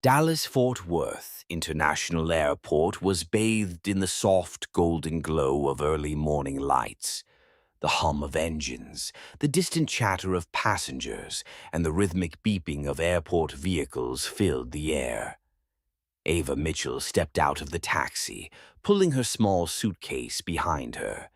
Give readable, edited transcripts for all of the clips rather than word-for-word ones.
Dallas-Fort Worth International Airport was bathed in the soft golden glow of early morning lights. The hum of engines, the distant chatter of passengers, and the rhythmic beeping of airport vehicles filled the air. Ava Mitchell stepped out of the taxi, pulling her small suitcase behind her.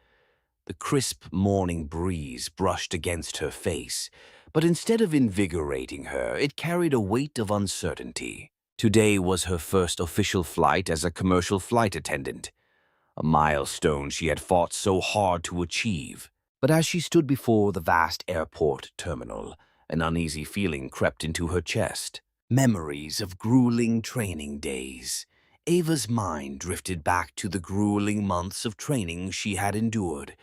The crisp morning breeze brushed against her face, but instead of invigorating her, it carried a weight of uncertainty. Today was her first official flight as a commercial flight attendant, a milestone she had fought so hard to achieve. But as she stood before the vast airport terminal, an uneasy feeling crept into her chest. Memories of grueling training days. Ava's mind drifted back to the grueling months of training she had endured.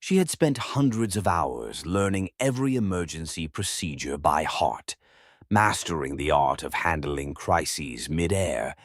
She had spent hundreds of hours learning every emergency procedure by heart, mastering the art of handling crises mid-air,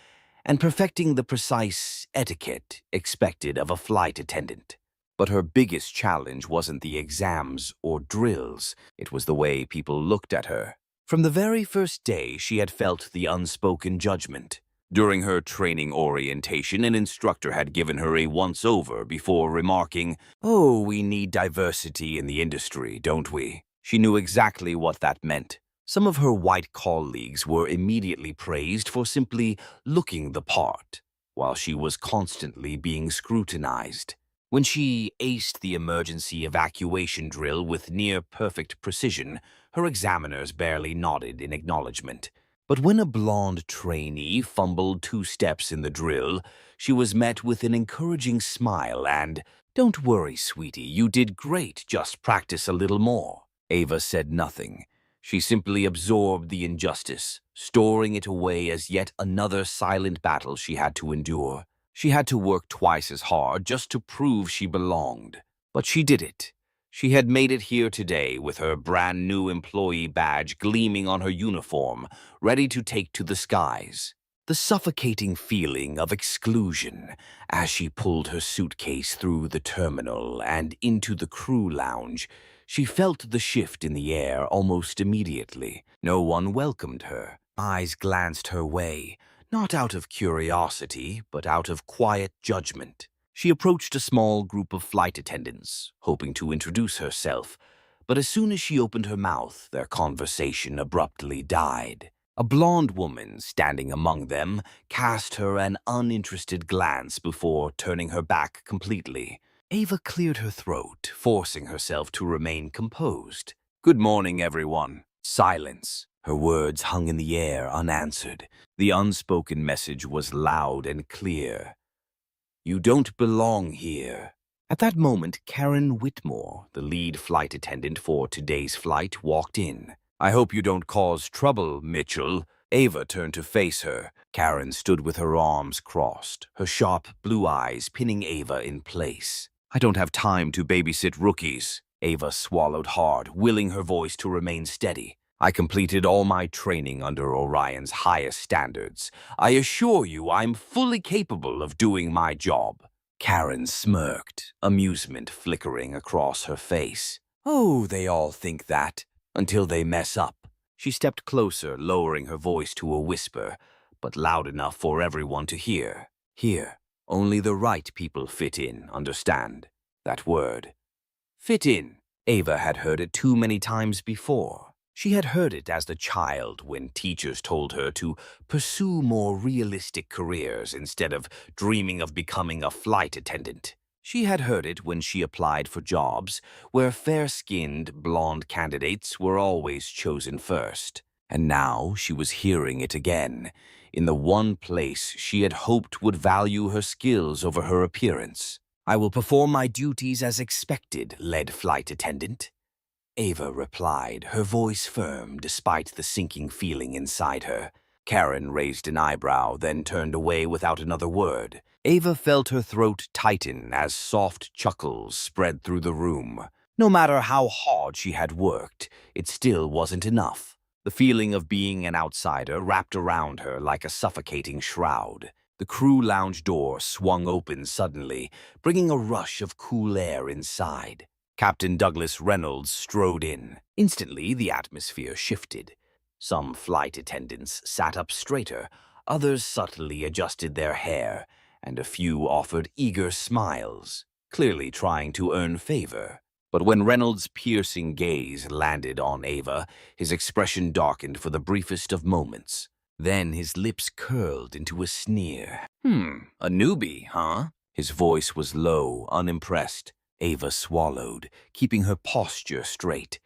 and perfecting the precise etiquette expected of a flight attendant. But her biggest challenge wasn't the exams or drills, it was the way people looked at her. From the very first day, she had felt the unspoken judgment. During her training orientation, an instructor had given her a once-over before remarking, "Oh, we need diversity in the industry, don't we?" She knew exactly what that meant. Some of her white colleagues were immediately praised for simply looking the part, while she was constantly being scrutinized. When she aced the emergency evacuation drill with near-perfect precision, her examiners barely nodded in acknowledgement. But when a blonde trainee fumbled 2 steps in the drill, she was met with an encouraging smile and, "Don't worry, sweetie, you did great, just practice a little more." Ava said nothing. She simply absorbed the injustice, storing it away as yet another silent battle she had to endure. She had to work twice as hard just to prove she belonged. But she did it. She had made it here today with her brand-new employee badge gleaming on her uniform, ready to take to the skies. The suffocating feeling of exclusion as she pulled her suitcase through the terminal and into the crew lounge. She felt the shift in the air almost immediately. No one welcomed her. Eyes glanced her way, not out of curiosity, but out of quiet judgment. She approached a small group of flight attendants, hoping to introduce herself, but as soon as she opened her mouth, their conversation abruptly died. A blonde woman standing among them cast her an uninterested glance before turning her back completely. Ava cleared her throat, forcing herself to remain composed. "Good morning, everyone." Silence. Her words hung in the air unanswered. The unspoken message was loud and clear. "You don't belong here." At that moment, Karen Whitmore, the lead flight attendant for today's flight, walked in. "I hope you don't cause trouble, Mitchell." Ava turned to face her. Karen stood with her arms crossed, her sharp blue eyes pinning Ava in place. "I don't have time to babysit rookies." Ava swallowed hard, willing her voice to remain steady. "I completed all my training under Orion's highest standards. I assure you I'm fully capable of doing my job." Karen smirked, amusement flickering across her face. "Oh, they all think that, until they mess up." She stepped closer, lowering her voice to a whisper, but loud enough for everyone to hear. "Here, only the right people fit in, understand? That word. Fit in." Ava had heard it too many times before. She had heard it as a child when teachers told her to pursue more realistic careers instead of dreaming of becoming a flight attendant. She had heard it when she applied for jobs where fair-skinned, blonde candidates were always chosen first. And now she was hearing it again, in the one place she had hoped would value her skills over her appearance. "I will perform my duties as expected, lead flight attendant." Ava replied, her voice firm despite the sinking feeling inside her. Karen raised an eyebrow, then turned away without another word. Ava felt her throat tighten as soft chuckles spread through the room. No matter how hard she had worked, it still wasn't enough. The feeling of being an outsider wrapped around her like a suffocating shroud. The crew lounge door swung open suddenly, bringing a rush of cool air inside. Captain Douglas Reynolds strode in. Instantly, the atmosphere shifted. Some flight attendants sat up straighter, others subtly adjusted their hair, and a few offered eager smiles, clearly trying to earn favor. But when Reynolds' piercing gaze landed on Ava, his expression darkened for the briefest of moments. Then his lips curled into a sneer. A newbie, huh? His voice was low, unimpressed. Ava swallowed, keeping her posture straight.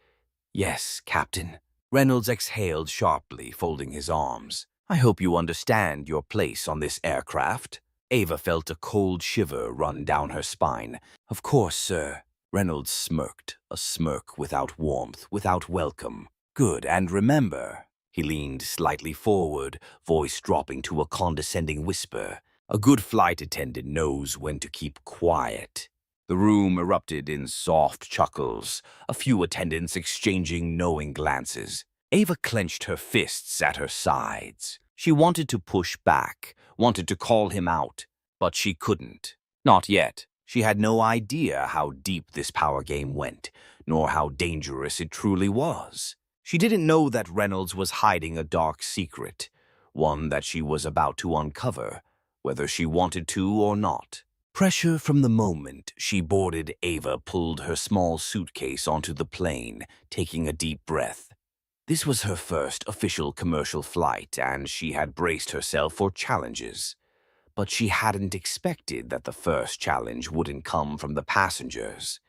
Yes, Captain. Reynolds exhaled sharply, folding his arms. I hope you understand your place on this aircraft. Ava felt a cold shiver run down her spine. Of course, sir. Reynolds smirked, a smirk without warmth, without welcome. Good, and remember. He leaned slightly forward, voice dropping to a condescending whisper. A good flight attendant knows when to keep quiet. The room erupted in soft chuckles, a few attendants exchanging knowing glances. Ava clenched her fists at her sides. She wanted to push back, wanted to call him out, but she couldn't. Not yet. She had no idea how deep this power game went, nor how dangerous it truly was. She didn't know that Reynolds was hiding a dark secret, one that she was about to uncover, whether she wanted to or not. Pressure from the moment she boarded Ava pulled her small suitcase onto the plane, taking a deep breath. This was her first official commercial flight, and she had braced herself for challenges. But she hadn't expected that the first challenge wouldn't come from the passengers.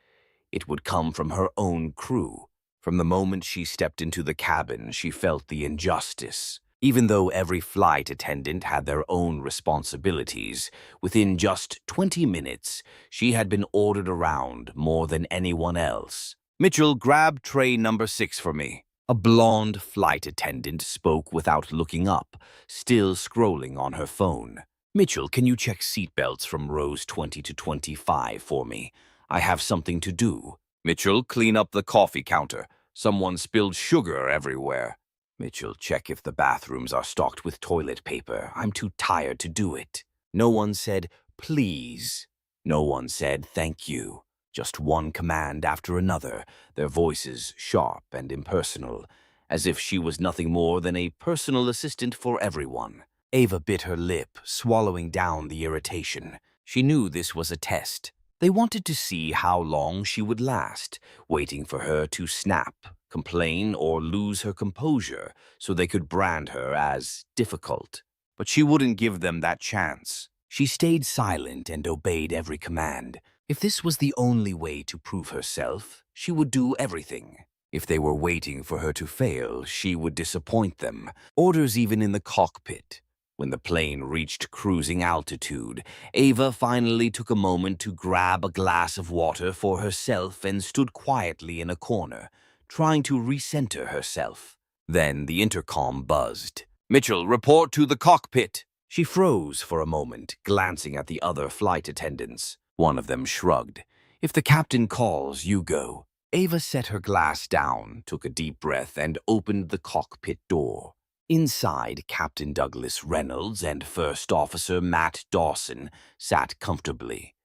It would come from her own crew. From the moment she stepped into the cabin, she felt the injustice. Even though every flight attendant had their own responsibilities, within just 20 minutes, she had been ordered around more than anyone else. Mitchell, grab tray number 6 for me. A blonde flight attendant spoke without looking up, still scrolling on her phone. Mitchell, can you check seatbelts from rows 20 to 25 for me? I have something to do. Mitchell, clean up the coffee counter. Someone spilled sugar everywhere. Mitchell, check if the bathrooms are stocked with toilet paper. I'm too tired to do it. No one said, please. No one said, thank you. Just one command after another, their voices sharp and impersonal, as if she was nothing more than a personal assistant for everyone. Ava bit her lip, swallowing down the irritation. She knew this was a test. They wanted to see how long she would last, waiting for her to snap, complain, or lose her composure so they could brand her as difficult. But she wouldn't give them that chance. She stayed silent and obeyed every command. If this was the only way to prove herself, she would do everything. If they were waiting for her to fail, she would disappoint them. Orders even in the cockpit. When the plane reached cruising altitude, Ava finally took a moment to grab a glass of water for herself and stood quietly in a corner, trying to recenter herself. Then the intercom buzzed. Mitchell, report to the cockpit. She froze for a moment, glancing at the other flight attendants. One of them shrugged. If the captain calls, you go. Ava set her glass down, took a deep breath, and opened the cockpit door. Inside, Captain Douglas Reynolds and First Officer Matt Dawson sat comfortably.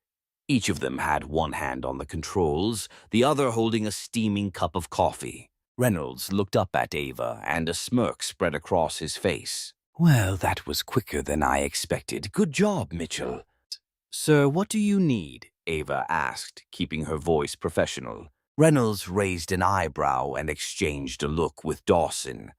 Each of them had one hand on the controls, the other holding a steaming cup of coffee. Reynolds looked up at Ava, and a smirk spread across his face. Well, that was quicker than I expected. Good job, Mitchell. Sir, what do you need? Ava asked, keeping her voice professional. Reynolds raised an eyebrow and exchanged a look with Dawson.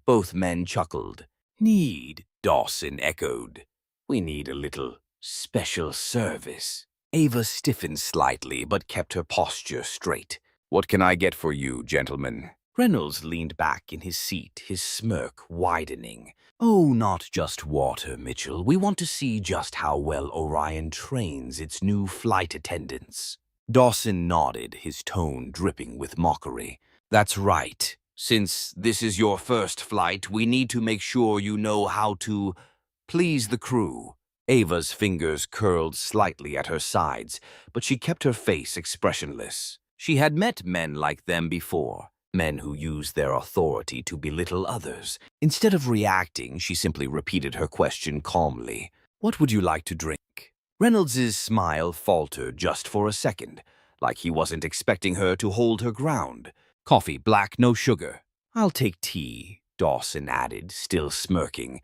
Both men chuckled. Need, Dawson echoed. We need a little special service. Ava stiffened slightly but kept her posture straight. What can I get for you, gentlemen? Reynolds leaned back in his seat, his smirk widening. Oh, not just water, Mitchell. We want to see just how well Orion trains its new flight attendants. Dawson nodded, his tone dripping with mockery. That's right. Since this is your first flight, we need to make sure you know how to please the crew. Ava's fingers curled slightly at her sides, but she kept her face expressionless. She had met men like them before, men who used their authority to belittle others. Instead of reacting, she simply repeated her question calmly. What would you like to drink? Reynolds's smile faltered just for a second, like he wasn't expecting her to hold her ground. Coffee, black, no sugar. I'll take tea. Dawson added, still smirking.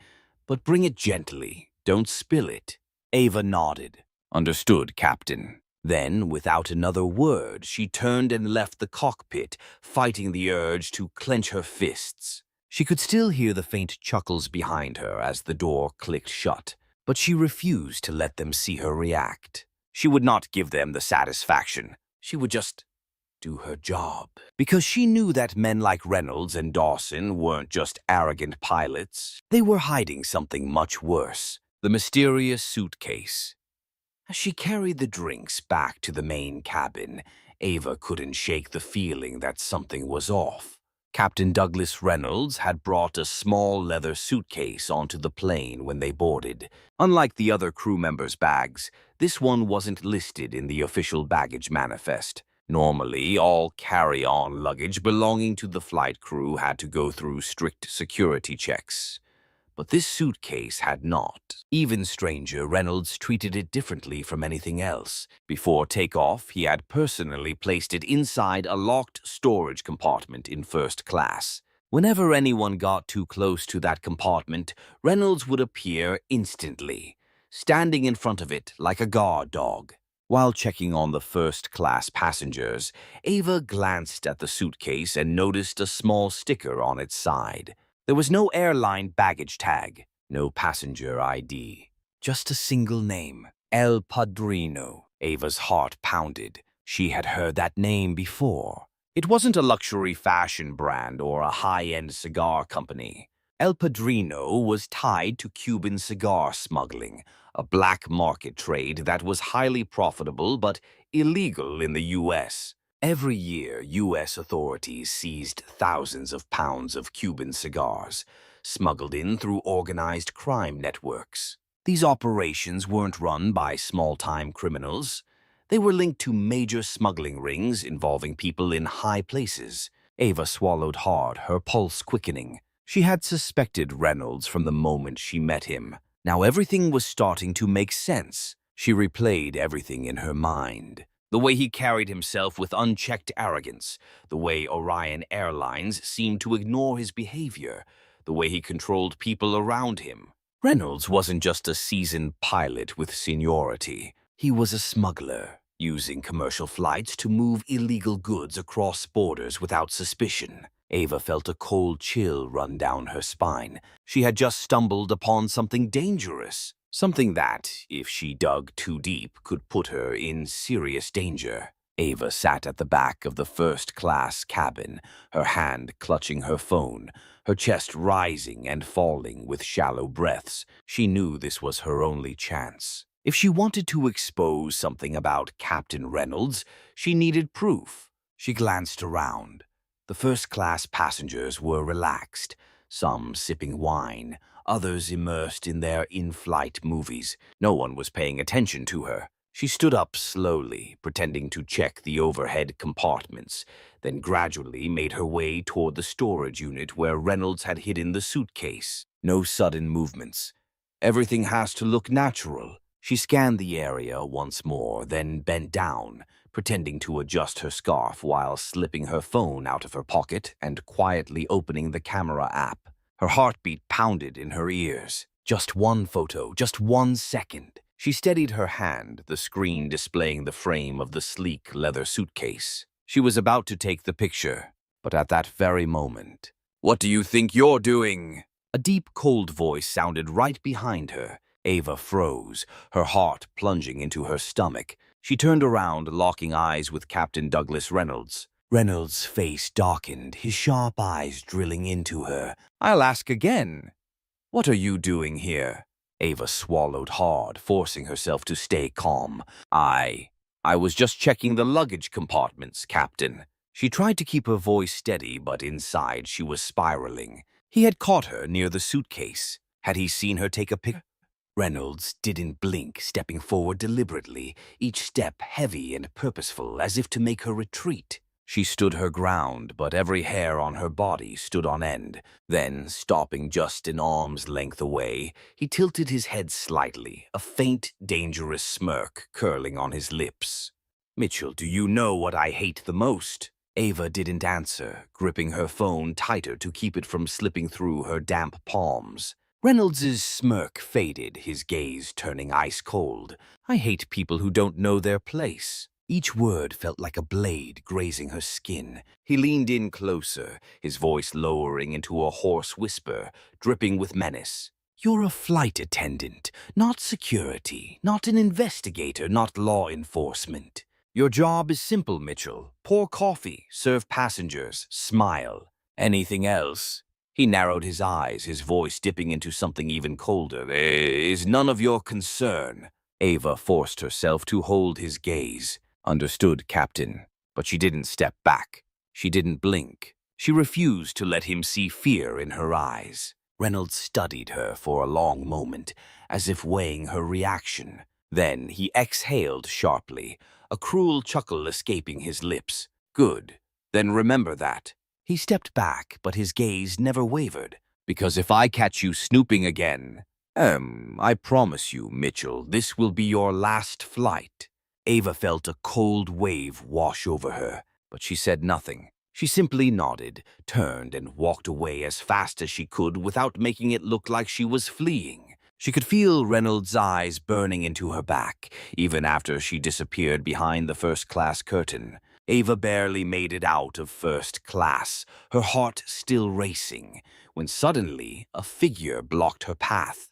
But bring it gently. Don't spill it. Ava nodded. Understood, Captain. Then, without another word, she turned and left the cockpit, fighting the urge to clench her fists. She could still hear the faint chuckles behind her as the door clicked shut, but she refused to let them see her react. She would not give them the satisfaction. She would just do her job. Because she knew that men like Reynolds and Dawson weren't just arrogant pilots. They were hiding something much worse. The mysterious suitcase. As she carried the drinks back to the main cabin, Ava couldn't shake the feeling that something was off. Captain Douglas Reynolds had brought a small leather suitcase onto the plane when they boarded. Unlike the other crew members' bags, this one wasn't listed in the official baggage manifest. Normally, all carry-on luggage belonging to the flight crew had to go through strict security checks. But this suitcase had not. Even stranger, Reynolds treated it differently from anything else. Before takeoff, he had personally placed it inside a locked storage compartment in first class. Whenever anyone got too close to that compartment, Reynolds would appear instantly, standing in front of it like a guard dog. While checking on the first-class passengers, Ava glanced at the suitcase and noticed a small sticker on its side. There was no airline baggage tag, no passenger ID, just a single name, El Padrino. Ava's heart pounded. She had heard that name before. It wasn't a luxury fashion brand or a high-end cigar company. El Padrino was tied to Cuban cigar smuggling, a black market trade that was highly profitable but illegal in the U.S. Every year, U.S. authorities seized thousands of pounds of Cuban cigars, smuggled in through organized crime networks. These operations weren't run by small-time criminals. They were linked to major smuggling rings involving people in high places. Ava swallowed hard, her pulse quickening. She had suspected Reynolds from the moment she met him. Now everything was starting to make sense. She replayed everything in her mind. The way he carried himself with unchecked arrogance, the way Orion Airlines seemed to ignore his behavior, the way he controlled people around him. Reynolds wasn't just a seasoned pilot with seniority. He was a smuggler, using commercial flights to move illegal goods across borders without suspicion. Ava felt a cold chill run down her spine. She had just stumbled upon something dangerous. Something that, if she dug too deep, could put her in serious danger. Ava sat at the back of the first-class cabin, her hand clutching her phone, her chest rising and falling with shallow breaths. She knew this was her only chance. If she wanted to expose something about Captain Reynolds, she needed proof. She glanced around. The first-class passengers were relaxed, some sipping wine, others immersed in their in-flight movies. No one was paying attention to her. She stood up slowly, pretending to check the overhead compartments, then gradually made her way toward the storage unit where Reynolds had hidden the suitcase. No sudden movements. Everything has to look natural. She scanned the area once more, then bent down, pretending to adjust her scarf while slipping her phone out of her pocket and quietly opening the camera app. Her heartbeat pounded in her ears. Just one photo, just 1 second. She steadied her hand, the screen displaying the frame of the sleek leather suitcase. She was about to take the picture, but at that very moment, "What do you think you're doing?" A deep, cold voice sounded right behind her. Ava froze, her heart plunging into her stomach. She turned around, locking eyes with Captain Douglas Reynolds. Reynolds' face darkened, his sharp eyes drilling into her. "I'll ask again. What are you doing here?" Ava swallowed hard, forcing herself to stay calm. I was just checking the luggage compartments, Captain." She tried to keep her voice steady, but inside she was spiraling. He had caught her near the suitcase. Had he seen her take a picture? Reynolds didn't blink, stepping forward deliberately, each step heavy and purposeful, as if to make her retreat. She stood her ground, but every hair on her body stood on end. Then, stopping just an arm's length away, he tilted his head slightly, a faint, dangerous smirk curling on his lips. "Mitchell, do you know what I hate the most?" Ava didn't answer, gripping her phone tighter to keep it from slipping through her damp palms. Reynolds's smirk faded, his gaze turning ice cold. I hate people who don't know their place. Each word felt like a blade grazing her skin. He leaned in closer, his voice lowering into a hoarse whisper, dripping with menace. You're a flight attendant, not security, not an investigator, not law enforcement. Your job is simple, Mitchell. Pour coffee, serve passengers, smile. Anything else? He narrowed his eyes, his voice dipping into something even colder. Is none of your concern. Ava forced herself to hold his gaze. Understood, Captain. But she didn't step back. She didn't blink. She refused to let him see fear in her eyes. Reynolds studied her for a long moment, as if weighing her reaction. Then he exhaled sharply, a cruel chuckle escaping his lips. Good. Then remember that. He stepped back, but his gaze never wavered. Because if I catch you snooping again, I promise you, Mitchell, this will be your last flight. Ava felt a cold wave wash over her, but she said nothing. She simply nodded, turned, and walked away as fast as she could without making it look like she was fleeing. She could feel Reynolds' eyes burning into her back, even after she disappeared behind the first-class curtain. Ava barely made it out of first class, her heart still racing, when suddenly a figure blocked her path.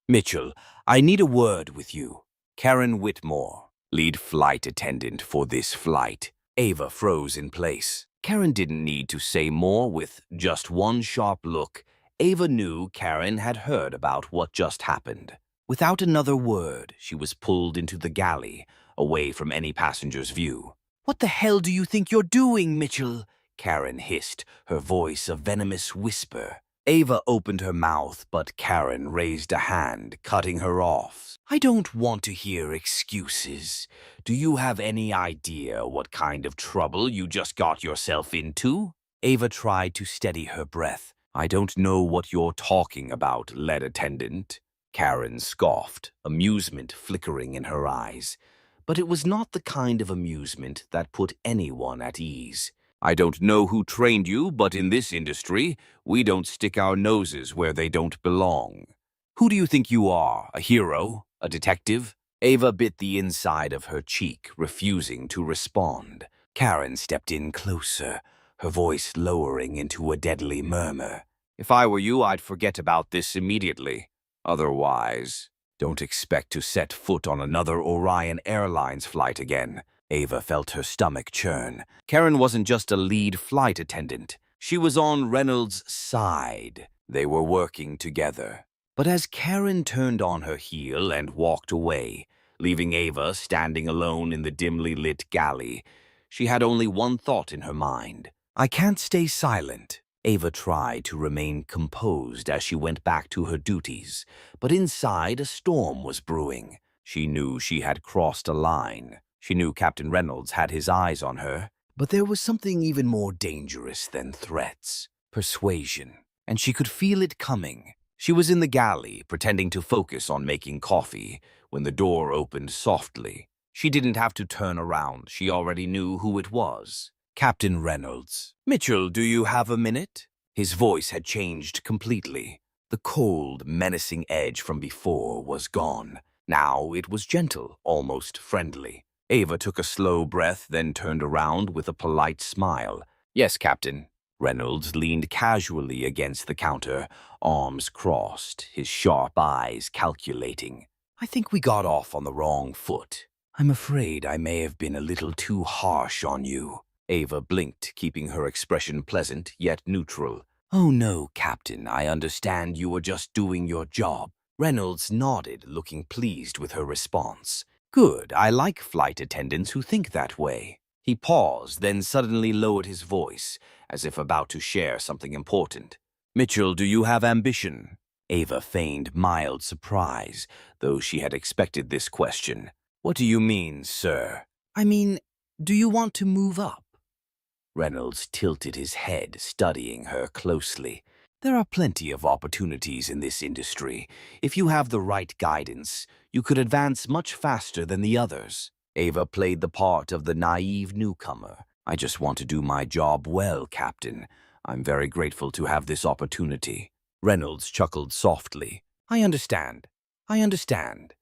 Mitchell, I need a word with you. Karen Whitmore, lead flight attendant for this flight. Ava froze in place. Karen didn't need to say more. With just one sharp look, Ava knew Karen had heard about what just happened. Without another word, she was pulled into the galley, away from any passenger's view. What the hell do you think you're doing, Mitchell? Karen hissed, her voice a venomous whisper. Ava opened her mouth, but Karen raised a hand, cutting her off. I don't want to hear excuses. Do you have any idea what kind of trouble you just got yourself into? Ava tried to steady her breath. I don't know what you're talking about, lead attendant. Karen scoffed, amusement flickering in her eyes. But it was not the kind of amusement that put anyone at ease. I don't know who trained you, but in this industry, we don't stick our noses where they don't belong. Who do you think you are, a hero? A detective? Ava bit the inside of her cheek, refusing to respond. Karen stepped in closer, her voice lowering into a deadly murmur. If I were you, I'd forget about this immediately. Otherwise, don't expect to set foot on another Orion Airlines flight again. Ava felt her stomach churn. Karen wasn't just a lead flight attendant. She was on Reynolds' side. They were working together. But as Karen turned on her heel and walked away, leaving Ava standing alone in the dimly lit galley, she had only one thought in her mind. I can't stay silent. Ava tried to remain composed as she went back to her duties, but inside a storm was brewing. She knew she had crossed a line. She knew Captain Reynolds had his eyes on her, but there was something even more dangerous than threats. Persuasion. And she could feel it coming. She was in the galley, pretending to focus on making coffee, when the door opened softly. She didn't have to turn around. She already knew who it was. Captain Reynolds. Mitchell, do you have a minute? His voice had changed completely. The cold, menacing edge from before was gone. Now it was gentle, almost friendly. Ava took a slow breath, then turned around with a polite smile. Yes, Captain. Reynolds leaned casually against the counter, arms crossed, his sharp eyes calculating. I think we got off on the wrong foot. I'm afraid I may have been a little too harsh on you. Ava blinked, keeping her expression pleasant yet neutral. Oh no, Captain, I understand you were just doing your job. Reynolds nodded, looking pleased with her response. Good, I like flight attendants who think that way. He paused, then suddenly lowered his voice, as if about to share something important. Mitchell, do you have ambition? Ava feigned mild surprise, though she had expected this question. What do you mean, sir? I mean, do you want to move up? Reynolds tilted his head, studying her closely. There are plenty of opportunities in this industry. If you have the right guidance, you could advance much faster than the others. Ava played the part of the naive newcomer. I just want to do my job well, Captain. I'm very grateful to have this opportunity. Reynolds chuckled softly. I understand. I understand.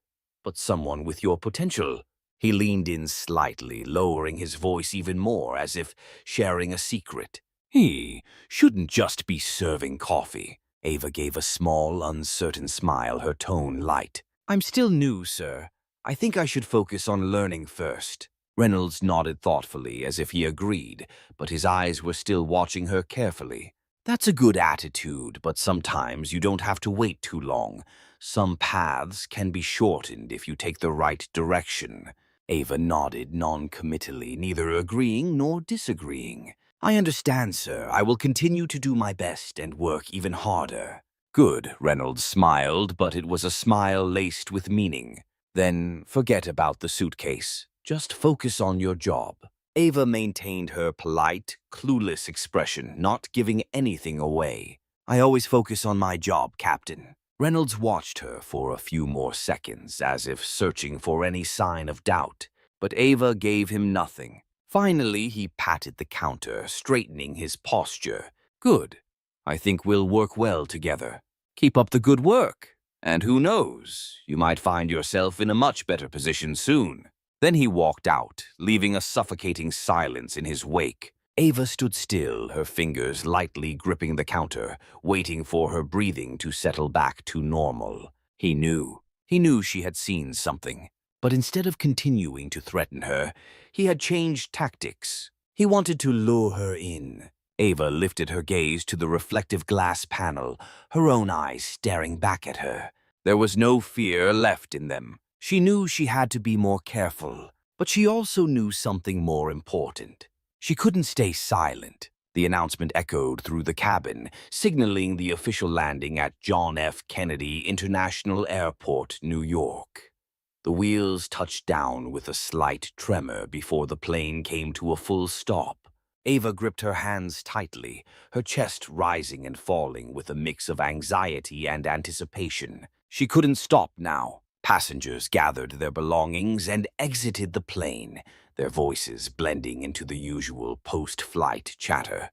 But someone with your potential. He leaned in slightly, lowering his voice even more, as if sharing a secret. He shouldn't just be serving coffee. Ava gave a small, uncertain smile, her tone light. I'm still new, sir. I think I should focus on learning first. Reynolds nodded thoughtfully, as if he agreed, but his eyes were still watching her carefully. That's a good attitude, but sometimes you don't have to wait too long. Some paths can be shortened if you take the right direction. Ava nodded non-committally, neither agreeing nor disagreeing. I understand, sir. I will continue to do my best and work even harder. Good, Reynolds smiled, but it was a smile laced with meaning. Then forget about the suitcase. Just focus on your job. Ava maintained her polite, clueless expression, not giving anything away. I always focus on my job, Captain. Reynolds watched her for a few more seconds, as if searching for any sign of doubt, but Ava gave him nothing. Finally, he patted the counter, straightening his posture. Good. I think we'll work well together. Keep up the good work. And who knows, you might find yourself in a much better position soon. Then he walked out, leaving a suffocating silence in his wake. Ava stood still, her fingers lightly gripping the counter, waiting for her breathing to settle back to normal. He knew she had seen something. But instead of continuing to threaten her, he had changed tactics. He wanted to lure her in. Ava lifted her gaze to the reflective glass panel, her own eyes staring back at her. There was no fear left in them. She knew she had to be more careful, but she also knew something more important. She couldn't stay silent. The announcement echoed through the cabin, signaling the official landing at John F. Kennedy International Airport, New York. The wheels touched down with a slight tremor before the plane came to a full stop. Ava gripped her hands tightly, her chest rising and falling with a mix of anxiety and anticipation. She couldn't stop now. Passengers gathered their belongings and exited the plane, their voices blending into the usual post-flight chatter.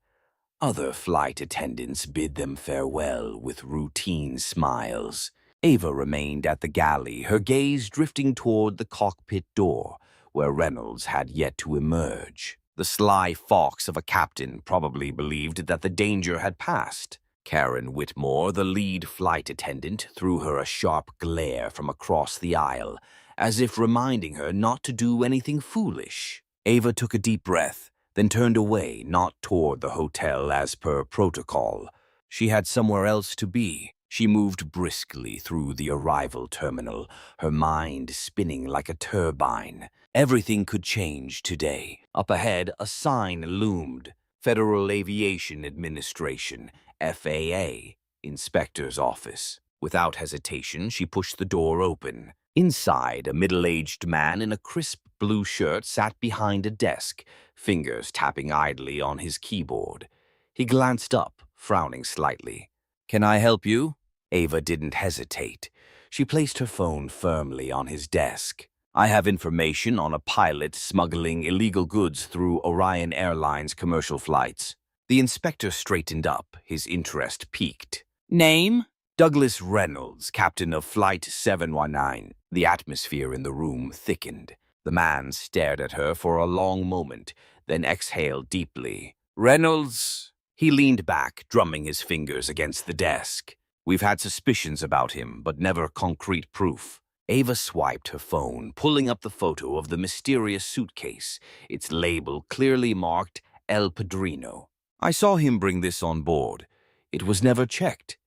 Other flight attendants bid them farewell with routine smiles. Ava remained at the galley, her gaze drifting toward the cockpit door, where Reynolds had yet to emerge. The sly fox of a captain probably believed that the danger had passed. Karen Whitmore, the lead flight attendant, threw her a sharp glare from across the aisle, as if reminding her not to do anything foolish. Ava took a deep breath, then turned away, not toward the hotel as per protocol. She had somewhere else to be. She moved briskly through the arrival terminal, her mind spinning like a turbine. Everything could change today. Up ahead, a sign loomed. Federal Aviation Administration, FAA, Inspector's Office. Without hesitation, she pushed the door open. Inside, a middle-aged man in a crisp blue shirt sat behind a desk, fingers tapping idly on his keyboard. He glanced up, frowning slightly. "Can I help you?" Ava didn't hesitate. She placed her phone firmly on his desk. "I have information on a pilot smuggling illegal goods through Orion Airlines commercial flights." The inspector straightened up, his interest piqued. "Name?" "Douglas Reynolds, captain of Flight 719. The atmosphere in the room thickened. The man stared at her for a long moment, then exhaled deeply. "Reynolds?" He leaned back, drumming his fingers against the desk. "We've had suspicions about him, but never concrete proof." Ava swiped her phone, pulling up the photo of the mysterious suitcase, its label clearly marked El Padrino. "I saw him bring this on board. It was never checked.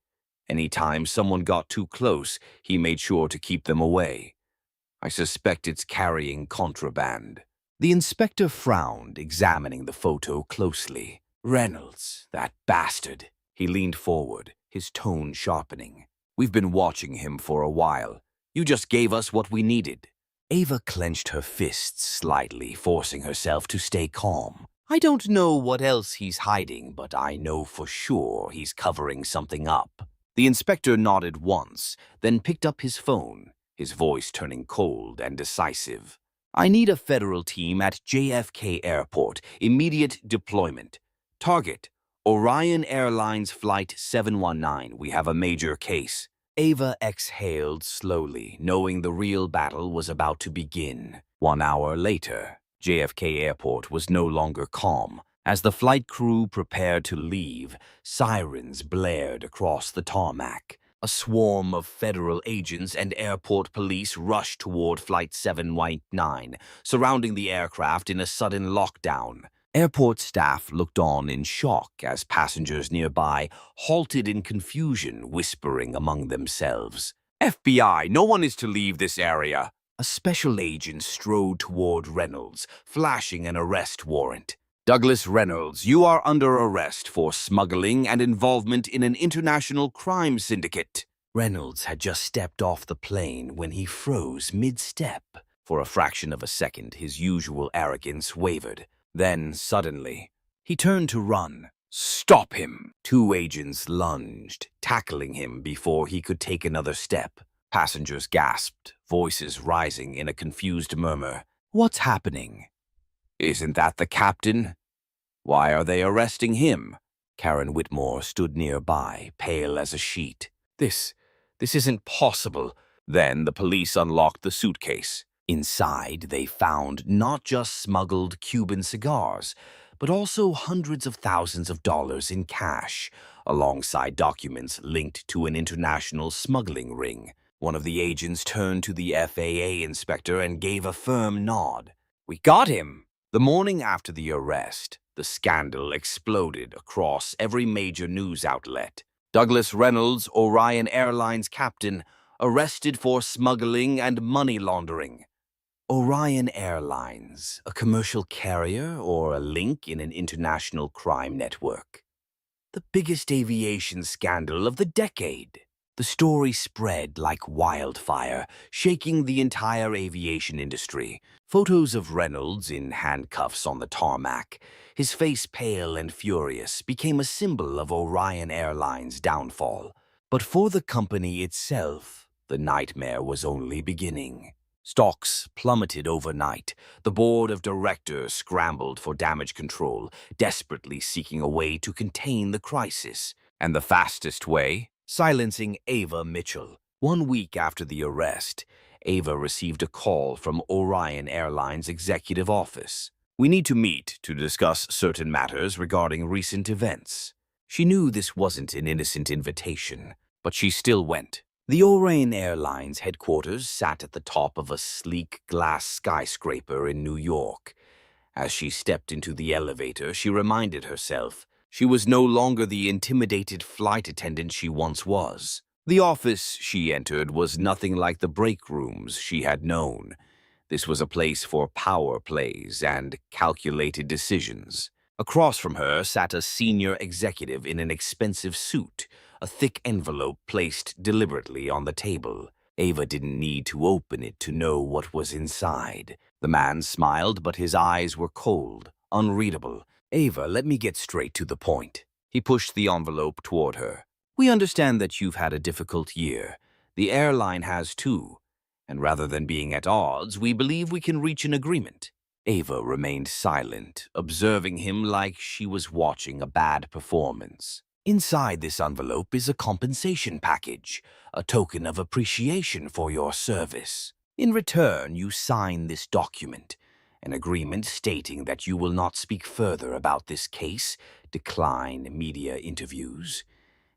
Any time someone got too close, he made sure to keep them away. I suspect it's carrying contraband." The inspector frowned, examining the photo closely. "Reynolds, that bastard." He leaned forward, his tone sharpening. "We've been watching him for a while. You just gave us what we needed." Ava clenched her fists slightly, forcing herself to stay calm. "I don't know what else he's hiding, but I know for sure he's covering something up." The inspector nodded once, then picked up his phone, his voice turning cold and decisive. I need a federal team at JFK Airport. Immediate deployment. Target: Orion Airlines Flight 719. We have a major case. Ava exhaled slowly, knowing the real battle was about to begin. 1 hour later, JFK Airport was no longer calm. As the flight crew prepared to leave, sirens blared across the tarmac. A swarm of federal agents and airport police rushed toward Flight 719, surrounding the aircraft in a sudden lockdown. Airport staff looked on in shock as passengers nearby halted in confusion, whispering among themselves. FBI, no one is to leave this area. A special agent strode toward Reynolds, flashing an arrest warrant. Douglas Reynolds, you are under arrest for smuggling and involvement in an international crime syndicate. Reynolds had just stepped off the plane when he froze mid-step. For a fraction of a second, his usual arrogance wavered. Then, suddenly, he turned to run. Stop him! 2 agents lunged, tackling him before he could take another step. Passengers gasped, voices rising in a confused murmur. What's happening? Isn't that the captain? Why are they arresting him? Karen Whitmore stood nearby, pale as a sheet. This isn't possible. Then the police unlocked the suitcase. Inside, they found not just smuggled Cuban cigars, but also hundreds of thousands of dollars in cash, alongside documents linked to an international smuggling ring. One of the agents turned to the FAA inspector and gave a firm nod. We got him! The morning after the arrest, the scandal exploded across every major news outlet. Douglas Reynolds, Orion Airlines captain, arrested for smuggling and money laundering. Orion Airlines, a commercial carrier or a link in an international crime network. The biggest aviation scandal of the decade. The story spread like wildfire, shaking the entire aviation industry. Photos of Reynolds in handcuffs on the tarmac, his face pale and furious, became a symbol of Orion Airlines' downfall. But for the company itself, the nightmare was only beginning. Stocks plummeted overnight. The board of directors scrambled for damage control, desperately seeking a way to contain the crisis. And the fastest way? Silencing Ava Mitchell. 1 week after the arrest, Ava received a call from Orion Airlines' executive office. We need to meet to discuss certain matters regarding recent events. She knew this wasn't an innocent invitation, but she still went. The Orion Airlines headquarters sat at the top of a sleek glass skyscraper in New York. As she stepped into the elevator, she reminded herself she was no longer the intimidated flight attendant she once was. The office she entered was nothing like the break rooms she had known. This was a place for power plays and calculated decisions. Across from her sat a senior executive in an expensive suit, a thick envelope placed deliberately on the table. Ava didn't need to open it to know what was inside. The man smiled, but his eyes were cold, unreadable. Ava, let me get straight to the point. He pushed the envelope toward her. We understand that you've had a difficult year. The airline has too. And rather than being at odds, we believe we can reach an agreement. Ava remained silent, observing him like she was watching a bad performance. Inside this envelope is a compensation package, a token of appreciation for your service. In return, you sign this document, an agreement stating that you will not speak further about this case, decline media interviews,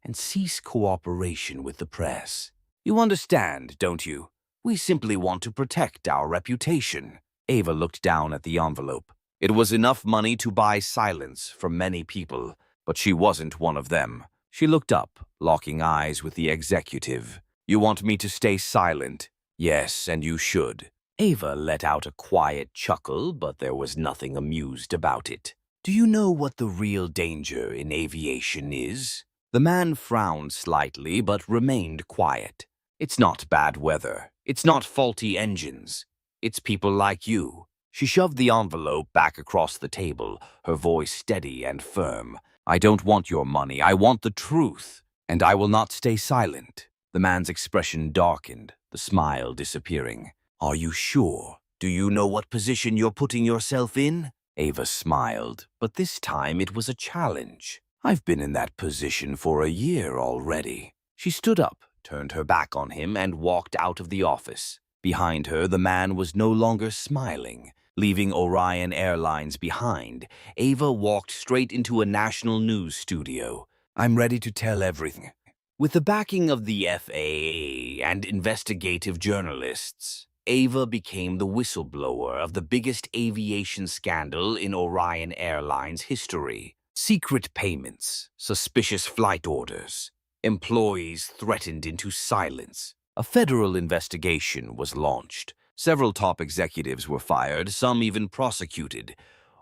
and cease cooperation with the press. You understand, don't you? We simply want to protect our reputation. Ava looked down at the envelope. It was enough money to buy silence from many people, but she wasn't one of them. She looked up, locking eyes with the executive. You want me to stay silent? Yes, and you should. Ava let out a quiet chuckle, but there was nothing amused about it. Do you know what the real danger in aviation is? The man frowned slightly, but remained quiet. It's not bad weather. It's not faulty engines. It's people like you. She shoved the envelope back across the table, her voice steady and firm. I don't want your money. I want the truth. And I will not stay silent. The man's expression darkened, the smile disappearing. Are you sure? Do you know what position you're putting yourself in? Ava smiled, but this time it was a challenge. I've been in that position for a year already. She stood up, turned her back on him, and walked out of the office. Behind her, the man was no longer smiling. Leaving Orion Airlines behind, Ava walked straight into a national news studio. I'm ready to tell everything. With the backing of the FAA and investigative journalists, Ava became the whistleblower of the biggest aviation scandal in Orion Airlines history. Secret payments, suspicious flight orders, employees threatened into silence. A federal investigation was launched. Several top executives were fired, some even prosecuted.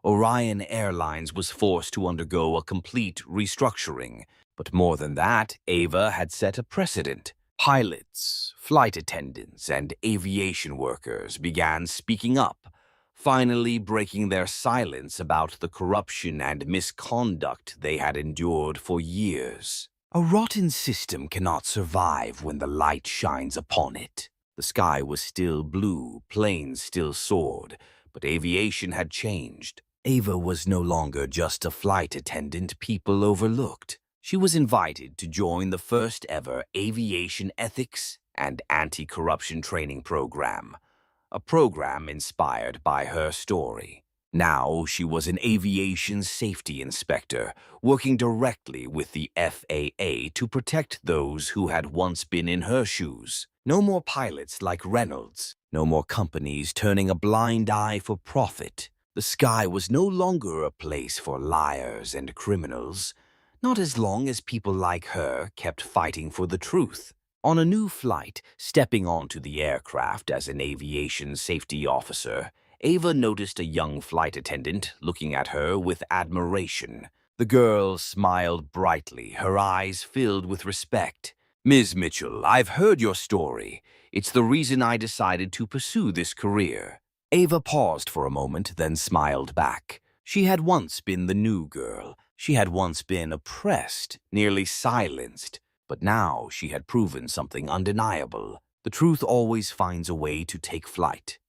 Orion Airlines was forced to undergo a complete restructuring. But more than that, Ava had set a precedent. Pilots, flight attendants, and aviation workers began speaking up, finally breaking their silence about the corruption and misconduct they had endured for years. A rotten system cannot survive when the light shines upon it. The sky was still blue, planes still soared, but aviation had changed. Ava was no longer just a flight attendant people overlooked. She was invited to join the first ever aviation ethics and anti-corruption training program, a program inspired by her story. Now she was an aviation safety inspector, working directly with the FAA to protect those who had once been in her shoes. No more pilots like Reynolds, no more companies turning a blind eye for profit. The sky was no longer a place for liars and criminals, not as long as people like her kept fighting for the truth. On a new flight, stepping onto the aircraft as an aviation safety officer, Ava noticed a young flight attendant looking at her with admiration. The girl smiled brightly, her eyes filled with respect. Ms. Mitchell, I've heard your story. It's the reason I decided to pursue this career. Ava paused for a moment, then smiled back. She had once been the new girl. She had once been oppressed, nearly silenced. But now she had proven something undeniable. The truth always finds a way to take flight.